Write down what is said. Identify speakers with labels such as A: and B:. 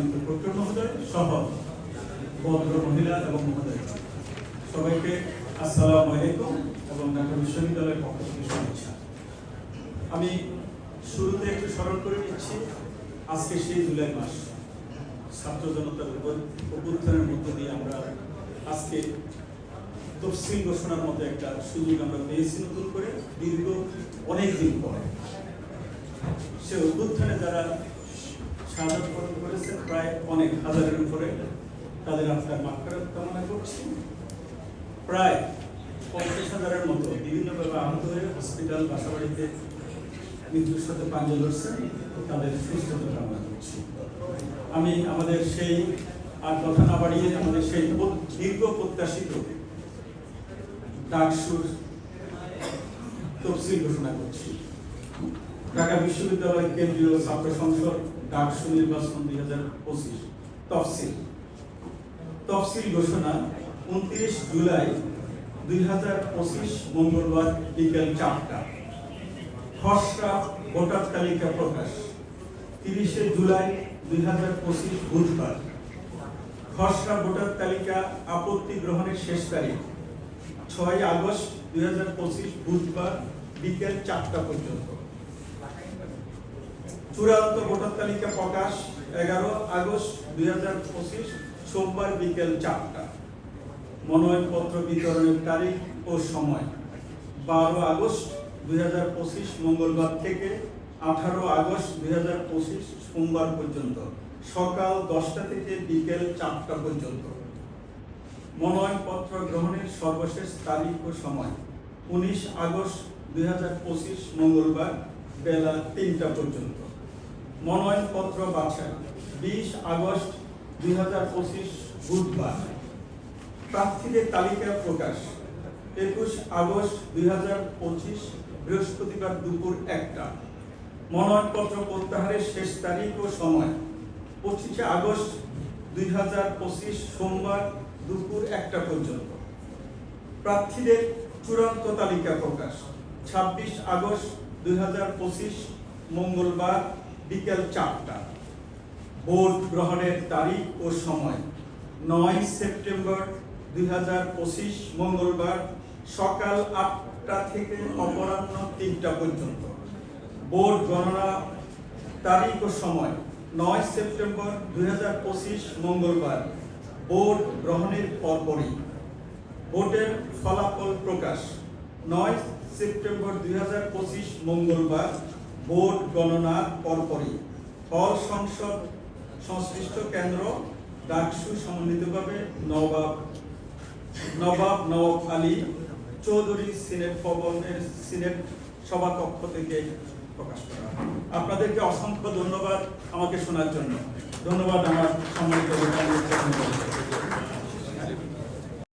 A: সম্মানিত প্রক্টর মহোদয় সহ ভদ্র মহিলা এবং মহোদয় সবাইকে আসসালামু আলাইকুম এবং ঢাকা বিশ্ববিদ্যালয়ের পক্ষ থেকে শুভেচ্ছা। আমি শুরুতে একটু স্মরণ করে নিচ্ছি, আজকে সেই জুলাই মাস, ছাত্র জনতার অভ্যুত্থানের মধ্য দিয়ে আমরা আজকে তফসিল ঘোষণার মতো একটা সুযোগ আমরা পেয়েছি নতুন করে দীর্ঘ অনেক দিন পরে। সে অভ্যুত্থানে যারা শাহাদাত বরণ করেছেন প্রায় অনেক হাজারের উপরে, তাদের আত্মার মাগফিরাত কামনা করছি। প্রায় 50,000-এর মতো বিভিন্নভাবে আহত হয়ে হসপিটাল বাসাবাড়িতে মৃত্যুর সাথে পাঞ্জা লড়ছেন, তাদের সুস্থতা কামনা করছি। আমি আমাদের সেই আর কথা না বাড়িয়ে আমাদের সেই দীর্ঘ প্রত্যাশিত ডাকসুর তফসিল ঘোষণা করছি। ঢাকা বিশ্ববিদ্যালয় কেন্দ্রীয় ছাত্র সংসদ ডাকসু নির্বাচন 2025 তফসিল ঘোষণা 29 জুলাই 2025 মঙ্গলবার বিকেল 4টা। খসড়া ভোটার তালিকা প্রকাশ 30 জুলাই 2025 বুধবার। খসড়া ভোটার তালিকা আপত্তি গ্রহণের শেষ তারিখ 6 আগস্ট 2025 বুধবার বিকেল 4টা পর্যন্ত। চূড়ান্ত ভোটার তালিকা প্রকাশ 11 আগস্ট 2025 সোমবার বিকেল 4টা। মনোনয়নপত্র বিতরণের তারিখ ও সময় 12 আগস্ট 2025 মঙ্গলবার থেকে 18 আগস্ট 2025 সোমবার পর্যন্ত সকাল 10টা থেকে বিকেল 4টা পর্যন্ত। মনোনয়নপত্র গ্রহণের সর্বশেষ তারিখ ও সময় 19 আগস্ট 2025 মঙ্গলবার বেলা 3টা পর্যন্ত। মনোনয়নপত্র বাছাই 20 আগস্ট 2025 বুধবার। প্রার্থীদের তালিকা প্রকাশ 21 আগস্ট 2025 বৃহস্পতিবার দুপুর 1টা। মনোনয়নপত্র প্রত্যাহারের শেষ তারিখ ও সময় 25 আগস্ট 2025 সোমবার দুপুর 1টা পর্যন্ত। প্রার্থীদের চূড়ান্ত তালিকা প্রকাশ 26 আগস্ট 2025 মঙ্গলবার বিকেল 4টা। ভোট গ্রহণের তারিখ ও সময় 9 সেপ্টেম্বর 2025 মঙ্গলবার সকাল 8টা থেকে অপরাহ্ন 3টা পর্যন্ত। ভোট গণনা তারিখ ও সময় 9 সেপ্টেম্বর 2025 মঙ্গলবার ভোট গ্রহণের পরপরই। ভোটের ফলাফল প্রকাশ 9 সেপ্টেম্বর 2025 মঙ্গলবার ভোট গণনার পরপরই। হল সংসদ সংশ্লিষ্ট কেন্দ্র ডাকসু সমন্বিতভাবে নবাব আলী চৌধুরী সিনেট ভবনের সিনেট সভাকক্ষ থেকে প্রকাশ করা। আপনাদেরকে অসংখ্য ধন্যবাদ আমাকে শোনার জন্য। ধন্যবাদ আমার সম্মানিত